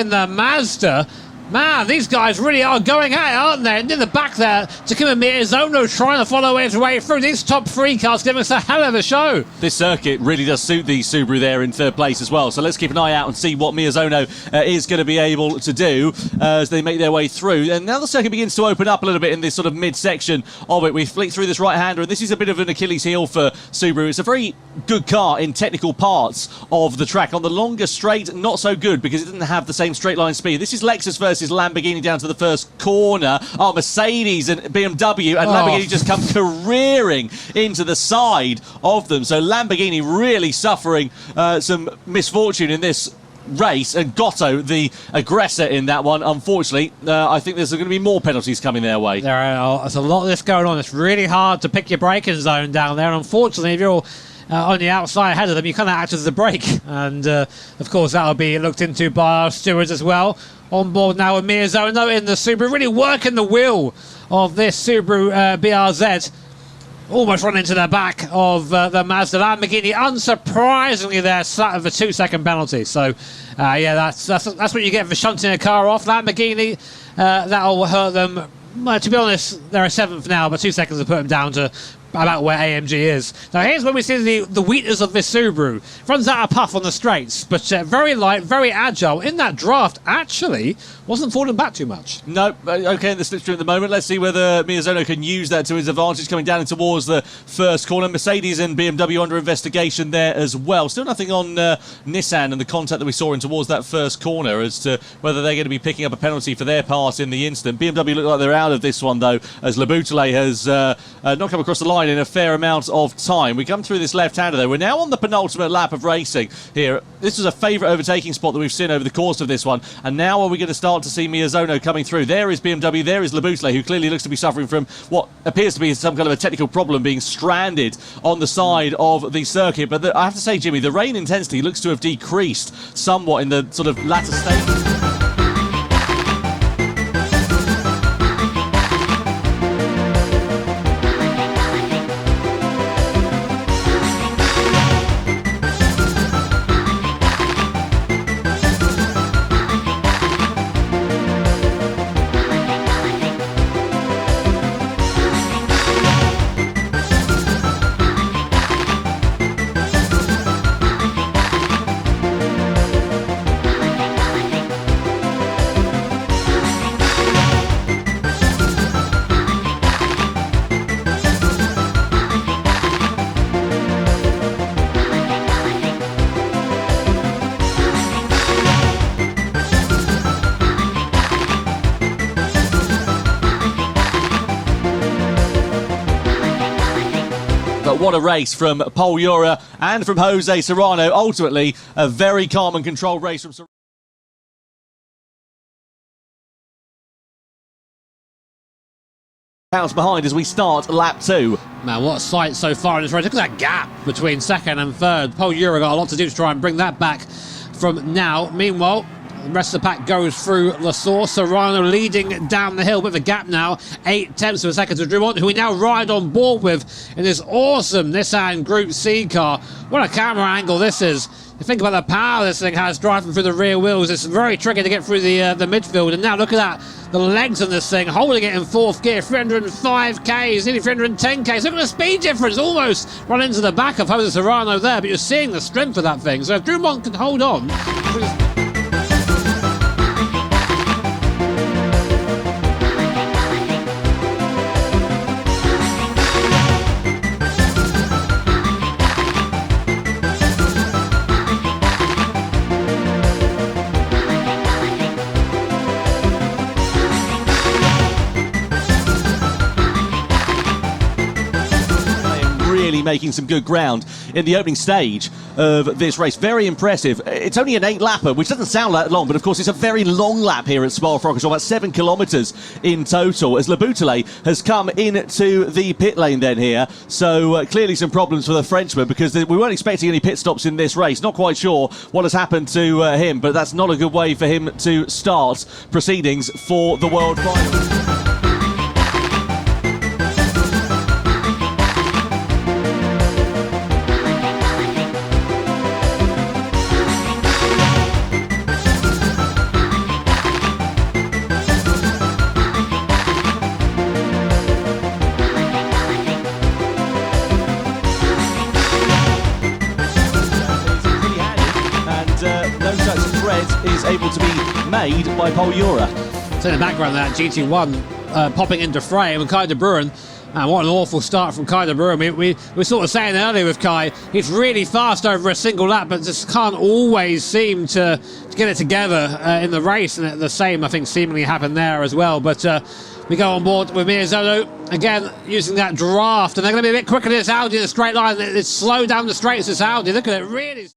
in the Mazda. Man, these guys really are going at it, aren't they? And in the back there, Takuma Miyazono trying to follow his way through. These top three cars giving us a hell of a show. This circuit really does suit the Subaru there in third place as well. So let's keep an eye out and see what Miyazono is going to be able to do as they make their way through. And now the circuit begins to open up a little bit in this sort of mid-section of it. We flick through this right-hander, and this is a bit of an Achilles heel for Subaru. It's a very good car in technical parts of the track. On the longer straight, not so good because it doesn't have the same straight line speed. This is Lexus versus Lamborghini down to the first corner. Oh, Mercedes and BMW and Lamborghini just come careering into the side of them. So Lamborghini really suffering some misfortune in this race, and Gotto, the aggressor in that one, unfortunately, I think there's going to be more penalties coming their way. There's a lot of this going on. It's really hard to pick your braking zone down there, and unfortunately, if you're on the outside ahead of them, you kind of act as the brake, and of course that'll be looked into by our stewards as well. On board now with Miyazono in the Subaru, really working the wheel of this Subaru BRZ. Almost run into the back of the Mazda. Lamborghini, unsurprisingly, they're sat of a 2-second penalty. So, yeah, that's what you get for shunting a car off. Lamborghini, that'll hurt them. Well, to be honest, they're a 7th now, but 2 seconds will put them down to about where AMG is. Now here's where we see the weakness of this Subaru. Runs out of puff on the straights, but very light, very agile. In that draft, actually, wasn't falling back too much. No, okay, in the slipstream at the moment. Let's see whether Miyazono can use that to his advantage coming down towards the first corner. Mercedes and BMW under investigation there as well. Still nothing on Nissan and the contact that we saw in towards that first corner as to whether they're going to be picking up a penalty for their part in the incident. BMW look like they're out of this one, though, as Labouteley has not come across the line in a fair amount of time. We come through this left-hander though. We're now on the penultimate lap of racing here. This was a favourite overtaking spot that we've seen over the course of this one, and now are we going to start to see Miyazono coming through? There is BMW, there is Labouteley, who clearly looks to be suffering from what appears to be some kind of a technical problem, being stranded on the side of the circuit. But I have to say, Jimmy, the rain intensity looks to have decreased somewhat in the sort of latter stages. But what a race from Pol Ura and from Jose Serrano. Ultimately, a very calm and controlled race from Serrano. Pounds behind as we start lap 2. Man, what a sight so far in this race. Look at that gap between second and third. Pol Ura got a lot to do to try and bring that back from now. Meanwhile, the rest of the pack goes through La Source. Serrano leading down the hill with a gap now. 0.8 of a second to Drummond, who we now ride on board with in this awesome Nissan Group C car. What a camera angle this is. You think about the power this thing has driving through the rear wheels. It's very tricky to get through the midfield. And now look at that. The legs on this thing, holding it in 4th gear. 305 Ks, nearly 310 Ks. Look at the speed difference. Almost run into the back of Jose Serrano there. But you're seeing the strength of that thing. So if Drummond can hold on... making some good ground in the opening stage of this race. Very impressive. It's only an 8-lapper, which doesn't sound that long, but of course it's a very long lap here at Spa-Francorchamps, about 7 kilometres in total, as Labouteley has come into the pit lane then here. So clearly some problems for the Frenchman, because we weren't expecting any pit stops in this race. Not quite sure what has happened to him, but that's not a good way for him to start proceedings for the World Final. is able to be made by Paul Ura. So in the background, that GT1 popping into frame, and Kai de Bruin. And what an awful start from Kai de Bruin. We were sort of saying earlier with Kai, he's really fast over a single lap, but just can't always seem to get it together in the race. And the same, I think, seemingly happened there as well. But we go on board with Miyazolo, again, using that draft. And they're going to be a bit quicker than this Audi in a straight line. It's slow down the straights, this Audi. Look at it, really.